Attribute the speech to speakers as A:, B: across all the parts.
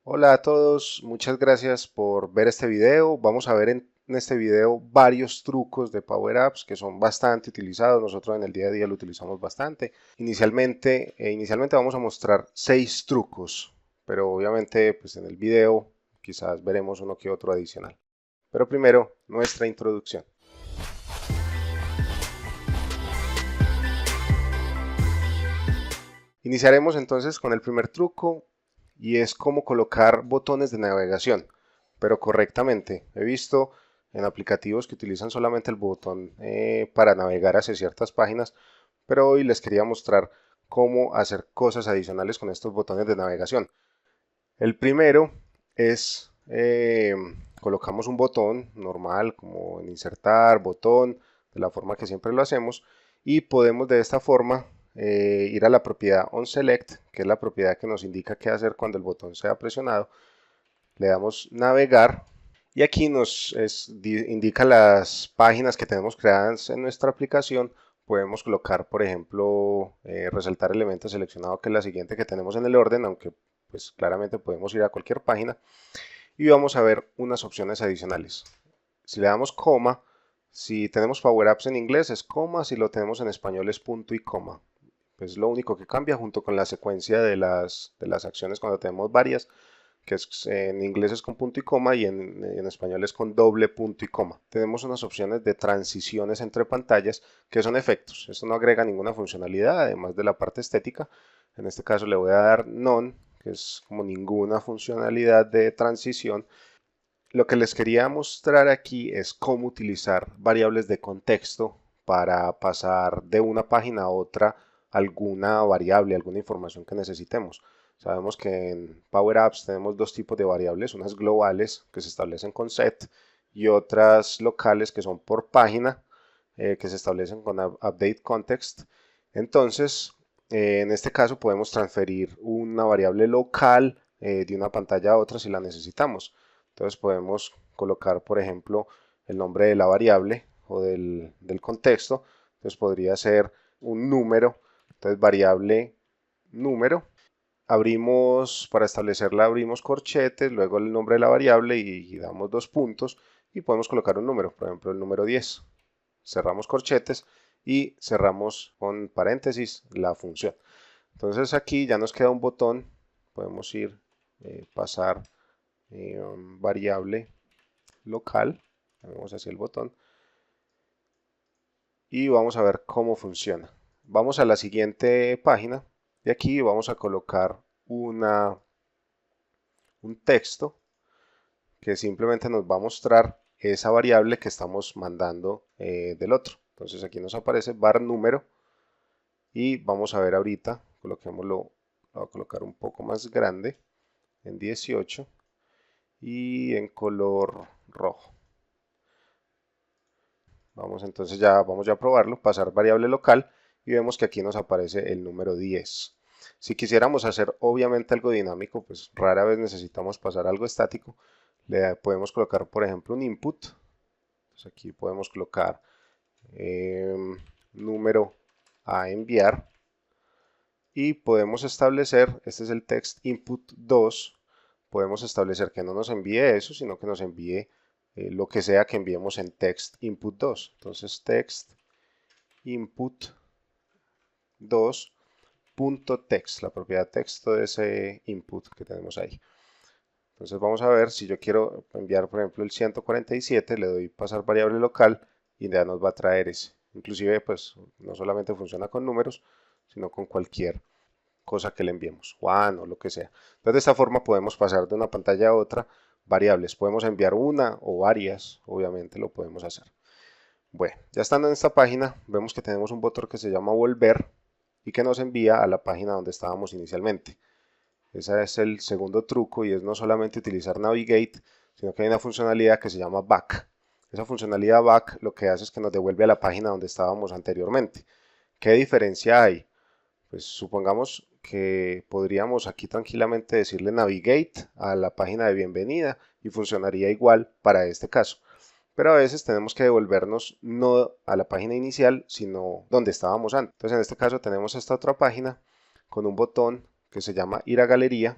A: Hola a todos, muchas gracias por ver este video. Vamos a ver en este video varios trucos de Power Apps que son bastante utilizados. Nosotros en el día a día lo utilizamos bastante. Inicialmente vamos a mostrar 6 trucos, pero obviamente pues en el video quizás veremos uno que otro adicional. Pero primero, nuestra introducción. Iniciaremos entonces con el primer truco y es cómo colocar botones de navegación, pero correctamente. He visto en aplicativos que utilizan solamente el botón para navegar hacia ciertas páginas, pero hoy les quería mostrar cómo hacer cosas adicionales con estos botones de navegación. El primero es colocamos un botón normal como en insertar, botón, de la forma que siempre lo hacemos y podemos de esta forma ir a la propiedad onSelect, que es la propiedad que nos indica qué hacer cuando el botón sea presionado. Le damos navegar y aquí indica las páginas que tenemos creadas en nuestra aplicación. Podemos colocar, por ejemplo, resaltar elemento seleccionado, que es la siguiente que tenemos en el orden, aunque pues claramente podemos ir a cualquier página y vamos a ver unas opciones adicionales. Si le damos coma, si tenemos Power Apps en inglés es coma, si lo tenemos en español es punto y coma. Pues lo único que cambia junto con la secuencia de las acciones cuando tenemos varias, que en inglés es con punto y coma y en español es con doble punto y coma. Tenemos unas opciones de transiciones entre pantallas que son efectos. Esto no agrega ninguna funcionalidad, además de la parte estética. En este caso le voy a dar none, que es como ninguna funcionalidad de transición. Lo que les quería mostrar aquí es cómo utilizar variables de contexto para pasar de una página a otra alguna variable, alguna información que necesitemos. Sabemos que en Power Apps tenemos dos tipos de variables, unas globales que se establecen con set y otras locales que son por página, que se establecen con update context. Entonces, en este caso podemos transferir una variable local de una pantalla a otra si la necesitamos. Entonces podemos colocar, por ejemplo, el nombre de la variable o del contexto. Entonces podría ser un número. Entonces variable número. Para establecerla abrimos corchetes, luego el nombre de la variable y damos dos puntos y podemos colocar un número, por ejemplo el número 10. Cerramos corchetes y cerramos con paréntesis la función. Entonces aquí ya nos queda un botón, podemos ir, pasar variable local, vamos hacia el botón y vamos a ver cómo funciona. Vamos a la siguiente página y aquí vamos a colocar un texto que simplemente nos va a mostrar esa variable que estamos mandando del otro. Entonces aquí nos aparece var número y vamos a ver ahorita, coloquémoslo, lo voy a colocar un poco más grande en 18 y en color rojo. Vamos ya a probarlo, pasar variable local y vemos que aquí nos aparece el número 10. Si quisiéramos hacer obviamente algo dinámico, pues rara vez necesitamos pasar algo estático, le podemos colocar por ejemplo un input. Entonces aquí podemos colocar número a enviar y podemos establecer, este es el text input 2, podemos establecer que no nos envíe eso, sino que nos envíe lo que sea que enviemos en text input 2. Entonces text input 2.text, la propiedad texto de ese input que tenemos ahí. Entonces vamos a ver, si yo quiero enviar por ejemplo el 147, le doy pasar variable local y ya nos va a traer ese. Inclusive pues no solamente funciona con números, sino con cualquier cosa que le enviemos, Juan o lo que sea. Entonces de esta forma podemos pasar de una pantalla a otra variables. Podemos enviar una o varias, obviamente lo podemos hacer. Bueno, ya estando en esta página, vemos que tenemos un botón que se llama volver y que nos envía a la página donde estábamos inicialmente. Ese es el segundo truco y es no solamente utilizar Navigate, sino que hay una funcionalidad que se llama Back. Esa funcionalidad Back lo que hace es que nos devuelve a la página donde estábamos anteriormente. ¿Qué diferencia hay? Pues supongamos que podríamos aquí tranquilamente decirle Navigate a la página de bienvenida y funcionaría igual para este caso. Pero a veces tenemos que devolvernos no a la página inicial, sino donde estábamos antes. Entonces en este caso tenemos esta otra página con un botón que se llama ir a galería.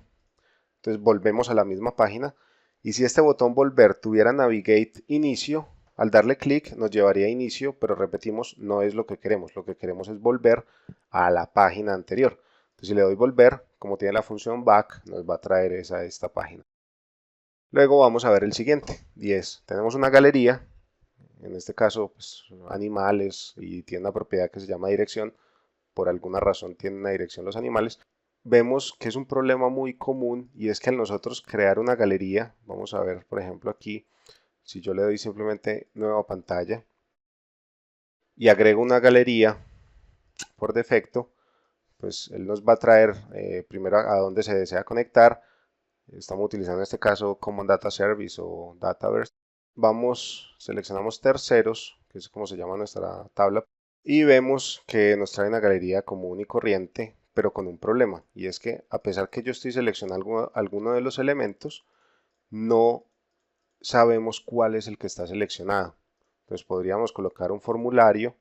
A: Entonces volvemos a la misma página y si este botón volver tuviera navigate inicio, al darle clic nos llevaría a inicio, pero repetimos, no es lo que queremos es volver a la página anterior. Entonces si le doy volver, como tiene la función back, nos va a traer esta página. Luego vamos a ver el siguiente, 10. Tenemos una galería, en este caso pues, animales, y tiene una propiedad que se llama dirección. Por alguna razón tienen una dirección los animales. Vemos que es un problema muy común y es que al nosotros crear una galería, vamos a ver por ejemplo aquí, si yo le doy simplemente nueva pantalla y agrego una galería por defecto, pues él nos va a traer primero a dónde se desea conectar. Estamos utilizando en este caso Common Data Service o Dataverse. Seleccionamos terceros, que es como se llama nuestra tabla, y vemos que nos trae una galería común y corriente, pero con un problema, y es que a pesar que yo estoy seleccionando alguno de los elementos, no sabemos cuál es el que está seleccionado. Entonces podríamos colocar un formulario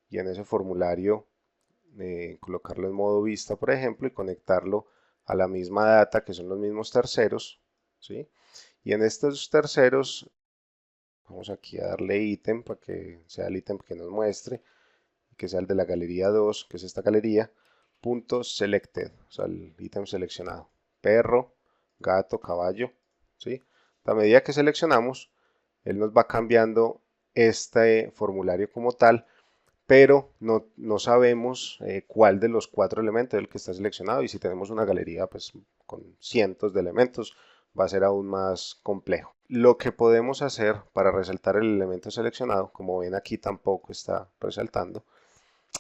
A: y en ese formulario colocarlo en modo vista, por ejemplo, y conectarlo a la misma data que son los mismos terceros, ¿sí? Y en estos terceros vamos aquí a darle ítem para que sea el ítem que nos muestre, que sea el de la galería 2, que es esta galería, punto selected, o sea, el ítem seleccionado, perro, gato, caballo, ¿sí? A medida que seleccionamos, él nos va cambiando este formulario como tal, pero no sabemos cuál de los 4 elementos es el que está seleccionado, y si tenemos una galería pues con cientos de elementos va a ser aún más complejo. Lo que podemos hacer para resaltar el elemento seleccionado, como ven aquí tampoco está resaltando,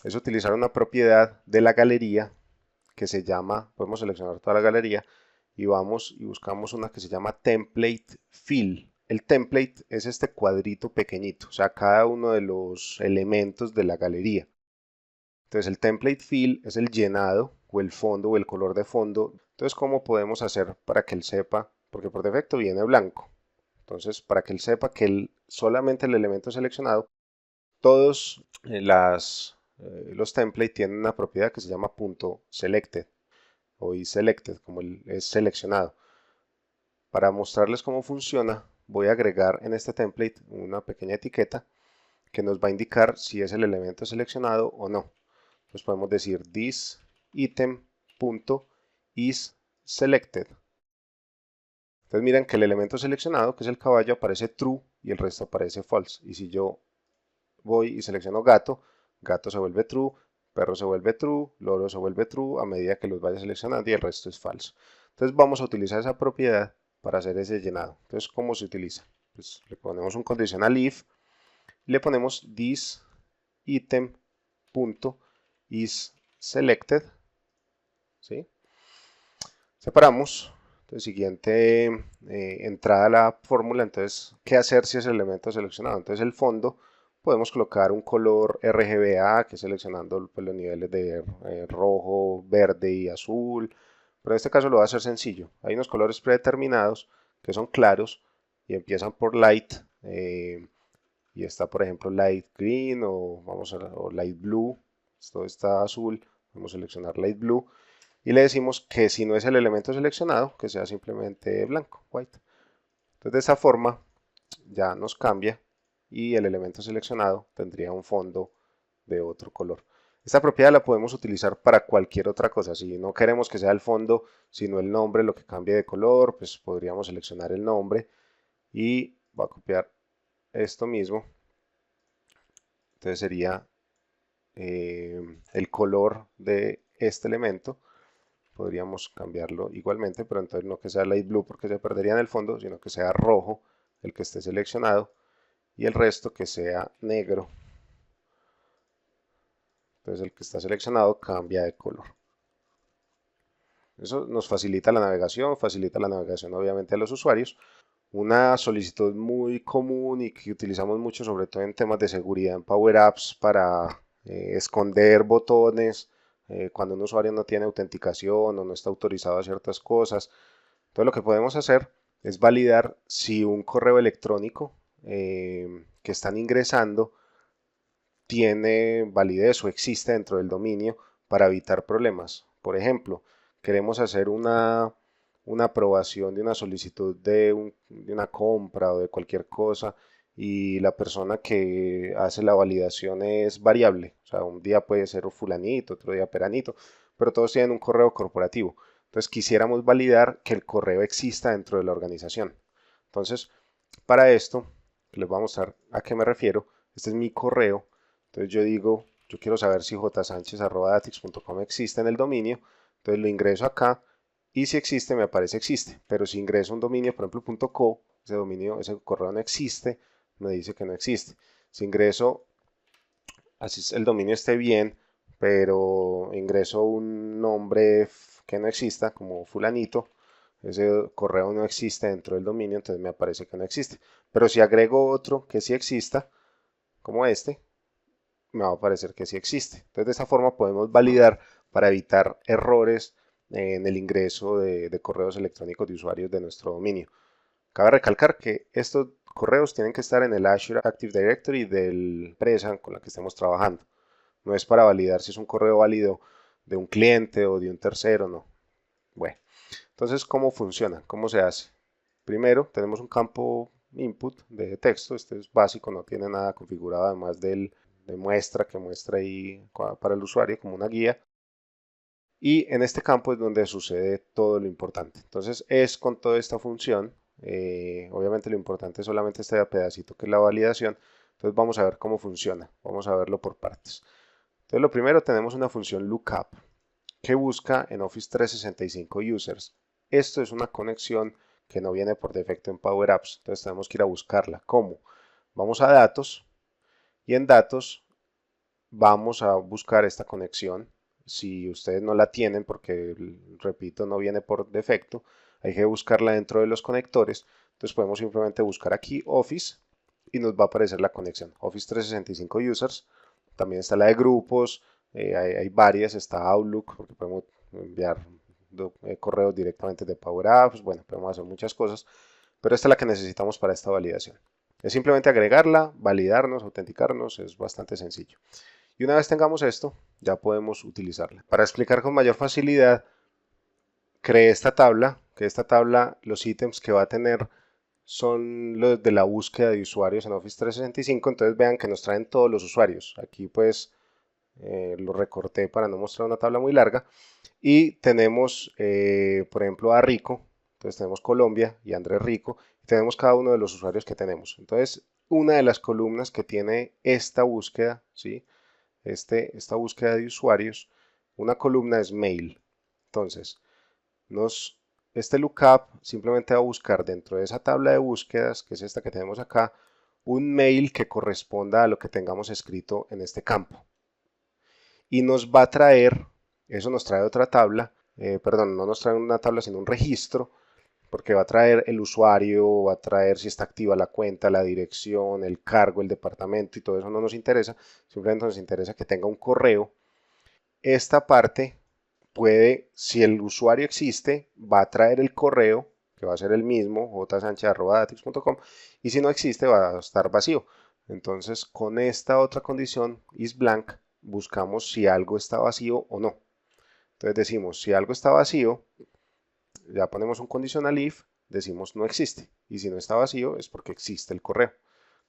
A: es utilizar una propiedad de la galería que se llama, podemos seleccionar toda la galería y vamos y buscamos una que se llama template fill. El template es este cuadrito pequeñito, o sea, cada uno de los elementos de la galería. Entonces el template fill es el llenado o el fondo o el color de fondo. Entonces, ¿cómo podemos hacer para que él sepa? Porque por defecto viene blanco. Entonces, para que él sepa que solamente el elemento seleccionado, todos los templates tienen una propiedad que se llama .selected o isSelected, como es seleccionado. Para mostrarles cómo funciona, voy a agregar en este template una pequeña etiqueta que nos va a indicar si es el elemento seleccionado o no. Entonces podemos decir this item.isSelected. Entonces miren que el elemento seleccionado, que es el caballo, aparece true y el resto aparece false. Y si yo voy y selecciono gato, gato se vuelve true, perro se vuelve true, loro se vuelve true a medida que los vaya seleccionando y el resto es falso. Entonces vamos a utilizar esa propiedad para hacer ese llenado. Entonces, ¿cómo se utiliza? Pues le ponemos un conditional if y le ponemos this item.isSelected, ¿sí? Separamos. Entonces, siguiente entrada a la fórmula. Entonces, ¿qué hacer si es el elemento seleccionado? Entonces, el fondo podemos colocar un color RGBA, que es seleccionando pues, los niveles de rojo, verde y azul. Pero en este caso lo va a hacer sencillo. Hay unos colores predeterminados que son claros y empiezan por light. Y está, por ejemplo, light green o light blue. Esto está azul. Vamos a seleccionar light blue. Y le decimos que si no es el elemento seleccionado, que sea simplemente blanco, white. Entonces de esa forma ya nos cambia y el elemento seleccionado tendría un fondo de otro color. Esta propiedad la podemos utilizar para cualquier otra cosa. Si no queremos que sea el fondo, sino el nombre lo que cambie de color, pues podríamos seleccionar el nombre y voy a copiar esto mismo. Entonces sería el color de este elemento. Podríamos cambiarlo igualmente, pero entonces no que sea light blue porque se perdería en el fondo, sino que sea rojo el que esté seleccionado y el resto que sea negro. Entonces el que está seleccionado cambia de color. Eso nos facilita la navegación obviamente a los usuarios. Una solicitud muy común y que utilizamos mucho sobre todo en temas de seguridad en Power Apps para esconder botones cuando un usuario no tiene autenticación o no está autorizado a ciertas cosas. Entonces lo que podemos hacer es validar si un correo electrónico que están ingresando tiene validez o existe dentro del dominio para evitar problemas. Por ejemplo, queremos hacer una una aprobación de una solicitud de una compra o de cualquier cosa y la persona que hace la validación es variable. O sea, un día puede ser fulanito, otro día peranito, pero todos tienen un correo corporativo. Entonces quisiéramos validar que el correo exista dentro de la organización. Entonces, para esto, les voy a mostrar a qué me refiero. Este es mi correo. Entonces yo digo, yo quiero saber si jsanchez@datix.com existe en el dominio. Entonces lo ingreso acá y si existe me aparece existe. Pero si ingreso un dominio, por ejemplo .co, ese dominio, ese correo no existe, me dice que no existe. Si ingreso, así el dominio esté bien, pero ingreso un nombre que no exista, como fulanito, ese correo no existe dentro del dominio, entonces me aparece que no existe. Pero si agrego otro que sí exista, como este, me va a aparecer que sí existe. Entonces de esa forma podemos validar para evitar errores en el ingreso de correos electrónicos de usuarios de nuestro dominio. Cabe recalcar que estos correos tienen que estar en el Azure Active Directory de la empresa con la que estemos trabajando. No es para validar si es un correo válido de un cliente o de un tercero, no. Bueno, entonces, ¿cómo funciona? ¿Cómo se hace? Primero, tenemos un campo input de texto. Este es básico, no tiene nada configurado además de muestra que muestra ahí para el usuario como una guía. Y en este campo es donde sucede todo lo importante. Entonces, es con toda esta función. Obviamente lo importante es solamente este pedacito que es la validación. Entonces vamos a ver cómo funciona. Vamos a verlo por partes. Entonces lo primero tenemos una función lookup que busca en Office 365 users. Esto es una conexión que no viene por defecto en Power Apps. Entonces tenemos que ir a buscarla. ¿Cómo? Vamos a datos y en datos vamos a buscar esta conexión. Si ustedes no la tienen, porque repito, no viene por defecto, hay que buscarla dentro de los conectores. Entonces podemos simplemente buscar aquí Office y nos va a aparecer la conexión. Office 365 Users. También está la de grupos, hay varias, está Outlook, porque podemos enviar correos directamente de Power Apps. Bueno, podemos hacer muchas cosas, pero esta es la que necesitamos para esta validación. Es simplemente agregarla, validarnos, autenticarnos, es bastante sencillo. Y una vez tengamos esto, ya podemos utilizarla. Para explicar con mayor facilidad, creé esta tabla, que esta tabla, los ítems que va a tener son los de la búsqueda de usuarios en Office 365, entonces vean que nos traen todos los usuarios. Aquí pues lo recorté para no mostrar una tabla muy larga. Y tenemos, por ejemplo, a Rico, entonces tenemos Colombia y Andrés Rico, y tenemos cada uno de los usuarios que tenemos. Entonces, una de las columnas que tiene esta búsqueda, ¿sí? Esta búsqueda de usuarios, una columna es mail. Entonces, este lookup simplemente va a buscar dentro de esa tabla de búsquedas, que es esta que tenemos acá, un mail que corresponda a lo que tengamos escrito en este campo. Y nos va a traer, eso nos trae otra tabla, perdón, no nos trae una tabla sino un registro, porque va a traer el usuario, va a traer si está activa la cuenta, la dirección, el cargo, el departamento y todo eso no nos interesa, simplemente nos interesa que tenga un correo. Esta parte puede, si el usuario existe, va a traer el correo, que va a ser el mismo, jsanchez@datix.com, y si no existe va a estar vacío. Entonces, con esta otra condición, isBlank, buscamos si algo está vacío o no. Entonces decimos, si algo está vacío, ya ponemos un conditional if, decimos no existe. Y si no está vacío es porque existe el correo.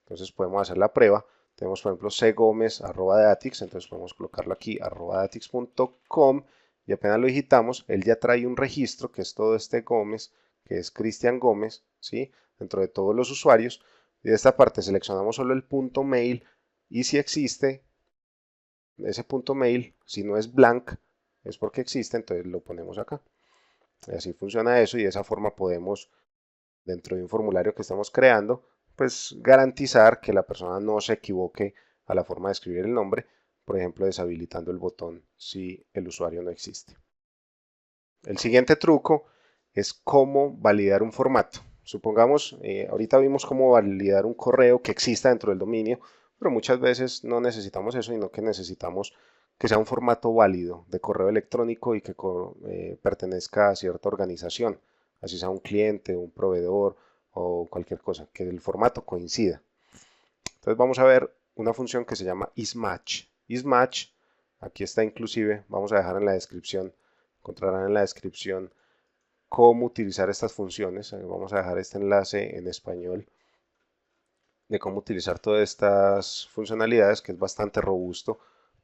A: Entonces podemos hacer la prueba. Tenemos por ejemplo cgomez@datix, entonces podemos colocarlo aquí @datix.com y apenas lo digitamos, él ya trae un registro que es todo este Gómez, que es Cristian Gómez, ¿sí? Dentro de todos los usuarios. Y de esta parte seleccionamos solo el punto mail y si existe ese punto mail, si no es blank, es porque existe, entonces lo ponemos acá. Y así funciona eso y de esa forma podemos, dentro de un formulario que estamos creando, pues garantizar que la persona no se equivoque a la forma de escribir el nombre, por ejemplo, deshabilitando el botón si el usuario no existe. El siguiente truco es cómo validar un formato. Supongamos, ahorita vimos cómo validar un correo que exista dentro del dominio, pero muchas veces no necesitamos eso, sino que necesitamos que sea un formato válido de correo electrónico y que pertenezca a cierta organización, así sea un cliente, un proveedor o cualquier cosa, que el formato coincida. Entonces vamos a ver una función que se llama isMatch. isMatch, aquí está inclusive, vamos a dejar en la descripción, encontrarán en la descripción cómo utilizar estas funciones. Vamos a dejar este enlace en español de cómo utilizar todas estas funcionalidades, que es bastante robusto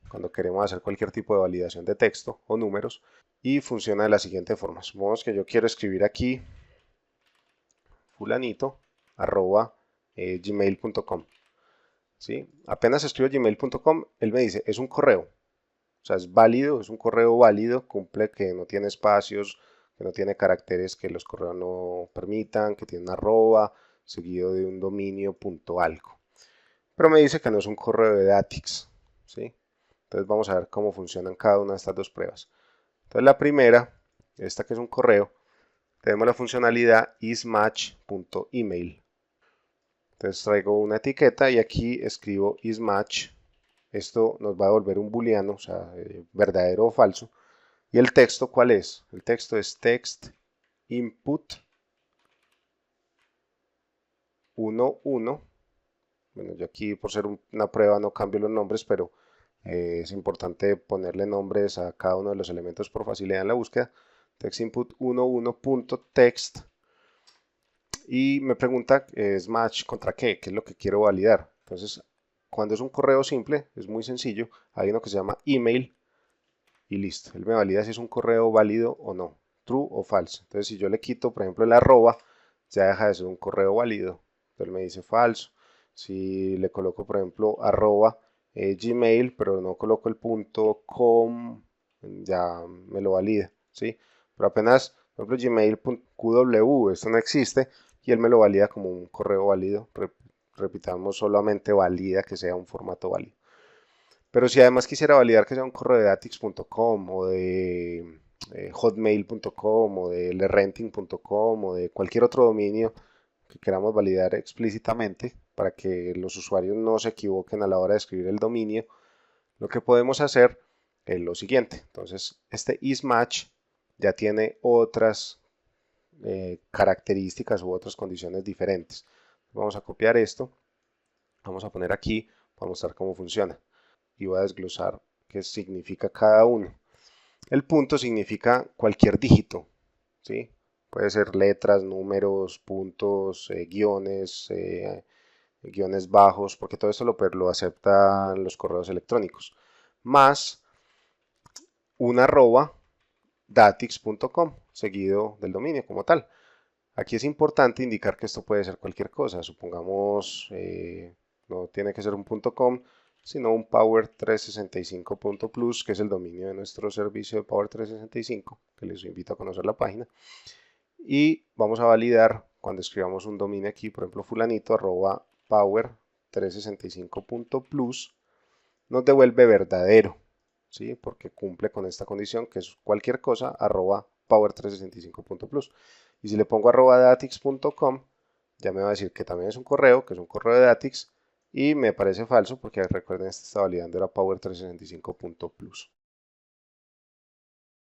A: cuando queremos hacer cualquier tipo de validación de texto o números, y funciona de la siguiente forma. Supongamos que yo quiero escribir aquí fulanito @gmail.com. ¿Sí? Apenas escribo gmail.com, él me dice, es un correo. O sea, es válido, es un correo válido, cumple que no tiene espacios, que no tiene caracteres que los correos no permitan, que tiene una arroba, seguido de un dominio punto algo. Pero me dice que no es un correo de Datix, ¿sí? Entonces vamos a ver cómo funcionan cada una de estas dos pruebas. Entonces la primera, esta que es un correo, tenemos la funcionalidad ismatch.email. Entonces traigo una etiqueta y aquí escribo ismatch. Esto nos va a devolver un booleano, o sea, verdadero o falso. ¿Y el texto cuál es? El texto es text input 11. Bueno, yo aquí por ser una prueba no cambio los nombres, pero es importante ponerle nombres a cada uno de los elementos por facilidad en la búsqueda. Text input 11.text. Y me pregunta, ¿es match contra qué? ¿Qué es lo que quiero validar? Entonces, cuando es un correo simple, es muy sencillo. Hay uno que se llama email y listo. Él me valida si es un correo válido o no, true o falso. Entonces, si yo le quito, por ejemplo, el arroba, ya deja de ser un correo válido. Entonces me dice falso. Si le coloco, por ejemplo, arroba gmail, pero no coloco el punto com, ya me lo valida, ¿sí? Pero apenas, por ejemplo, gmail.qw, esto no existe, y él me lo valida como un correo válido. Repitamos, solamente valida que sea un formato válido. Pero si además quisiera validar que sea un correo de datix.com o de hotmail.com o de lerenting.com o de cualquier otro dominio que queramos validar explícitamente para que los usuarios no se equivoquen a la hora de escribir el dominio, lo que podemos hacer es lo siguiente. Entonces, este ismatch ya tiene otras características u otras condiciones diferentes. Vamos a copiar esto, vamos a poner aquí para mostrar cómo funciona y voy a desglosar qué significa cada uno. El punto significa cualquier dígito, ¿sí? Puede ser letras, números, puntos, guiones, guiones bajos, porque todo esto lo aceptan los correos electrónicos. Más un arroba datix.com, seguido del dominio como tal. Aquí es importante indicar que esto puede ser cualquier cosa. Supongamos, no tiene que ser un .com, sino un power365.plus, que es el dominio de nuestro servicio de Power 365, que les invito a conocer la página. Y vamos a validar cuando escribamos un dominio aquí, por ejemplo, fulanito arroba power365.plus, nos devuelve verdadero, ¿sí? Porque cumple con esta condición que es cualquier cosa arroba power365.plus. Y si le pongo arroba datix.com, ya me va a decir que también es un correo, que es un correo de Datix, y me parece falso porque recuerden, este está validando era power365.plus.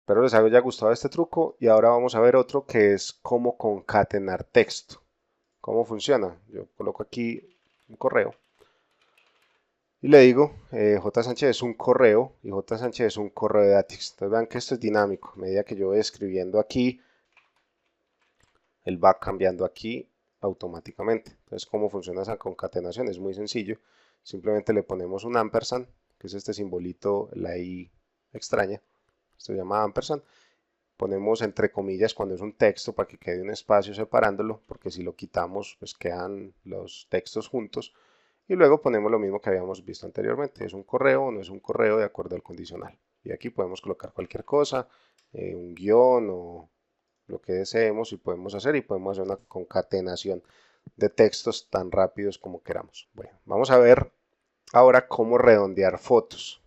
A: Espero les haya gustado este truco y ahora vamos a ver otro que es cómo concatenar texto. ¿Cómo funciona? Yo coloco aquí un correo y le digo J. Sánchez es un correo y J. Sánchez es un correo de Datix. Entonces vean que esto es dinámico. A medida que yo voy escribiendo aquí, él va cambiando aquí automáticamente. Entonces, ¿cómo funciona esa concatenación? Es muy sencillo. Simplemente le ponemos un ampersand, que es este simbolito, la I extraña. Esto se llama ampersand. Ponemos entre comillas cuando es un texto para que quede un espacio separándolo, porque si lo quitamos, pues quedan los textos juntos. Y luego ponemos lo mismo que habíamos visto anteriormente. ¿Es un correo o no es un correo de acuerdo al condicional? Y aquí podemos colocar cualquier cosa, un guión o lo que deseemos y podemos hacer una concatenación de textos tan rápidos como queramos. Bueno, vamos a ver ahora cómo redondear fotos.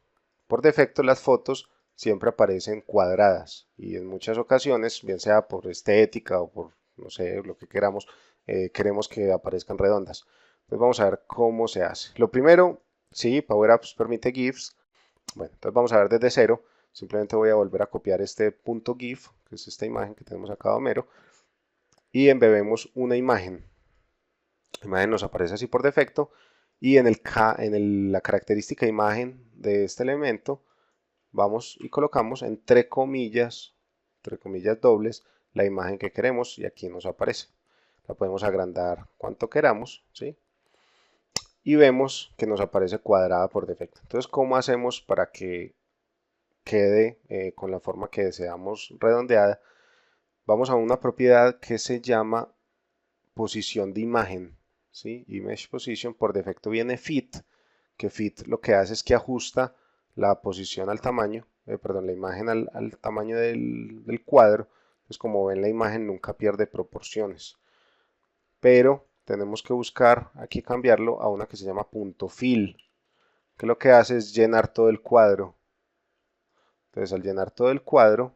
A: Por defecto las fotos siempre aparecen cuadradas y en muchas ocasiones, bien sea por estética o por, no sé, lo que queramos, queremos que aparezcan redondas. Entonces vamos a ver cómo se hace. Lo primero, sí, Power Apps permite GIFs. Bueno, entonces vamos a ver desde cero. Simplemente voy a volver a copiar este punto GIF, que es esta imagen que tenemos acá, Homero, y embebemos una imagen. La imagen nos aparece así por defecto y en la característica imagen de este elemento vamos y colocamos entre comillas dobles, la imagen que queremos y aquí nos aparece. La podemos agrandar cuanto queramos, ¿sí? Y vemos que nos aparece cuadrada por defecto. Entonces, ¿cómo hacemos para que quede con la forma que deseamos redondeada? Vamos a una propiedad que se llama posición de imagen, ¿sí? Image Position, por defecto viene Fit, que Fit lo que hace es que ajusta la posición al tamaño, perdón, la imagen al tamaño del cuadro. Pues como ven, la imagen nunca pierde proporciones. Pero tenemos que buscar aquí cambiarlo a una que se llama punto fill, que lo que hace es llenar todo el cuadro. Entonces al llenar todo el cuadro,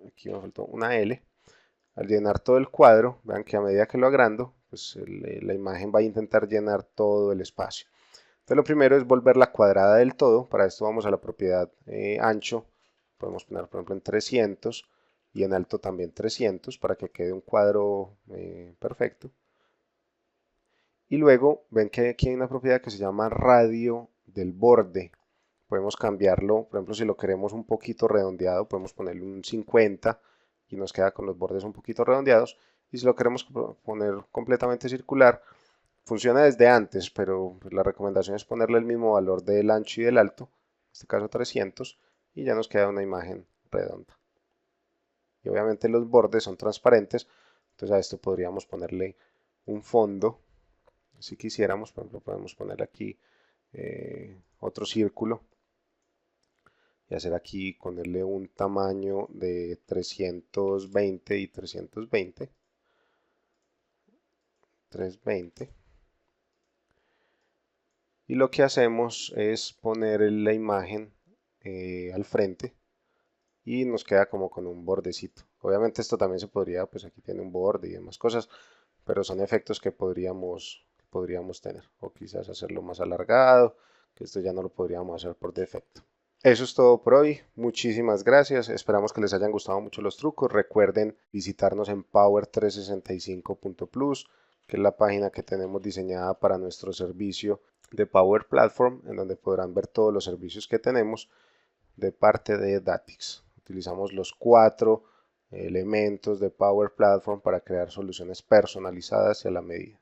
A: aquí me faltó una L, al llenar todo el cuadro, vean que a medida que lo agrando, pues la imagen va a intentar llenar todo el espacio. Entonces lo primero es volverla cuadrada del todo. Para esto vamos a la propiedad ancho, podemos poner por ejemplo en 300 y en alto también 300 para que quede un cuadro perfecto. Y luego ven que aquí hay una propiedad que se llama radio del borde. Podemos cambiarlo, por ejemplo, si lo queremos un poquito redondeado, podemos ponerle un 50 y nos queda con los bordes un poquito redondeados. Y si lo queremos poner completamente circular, funciona desde antes, pero la recomendación es ponerle el mismo valor del ancho y del alto, en este caso 300, y ya nos queda una imagen redonda. Y obviamente los bordes son transparentes, entonces a esto podríamos ponerle un fondo. Si quisiéramos, por ejemplo, podemos poner aquí otro círculo y hacer aquí, ponerle un tamaño de 320 y 320, 320. Y lo que hacemos es poner la imagen al frente y nos queda como con un bordecito. Obviamente esto también se podría, pues aquí tiene un borde y demás cosas, pero son efectos que podríamos tener. O quizás hacerlo más alargado, que esto ya no lo podríamos hacer por defecto. Eso es todo por hoy. Muchísimas gracias. Esperamos que les hayan gustado mucho los trucos. Recuerden visitarnos en power365.plus, que es la página que tenemos diseñada para nuestro servicio de Power Platform, en donde podrán ver todos los servicios que tenemos de parte de Datix. Utilizamos los 4 elementos de Power Platform para crear soluciones personalizadas y a la medida.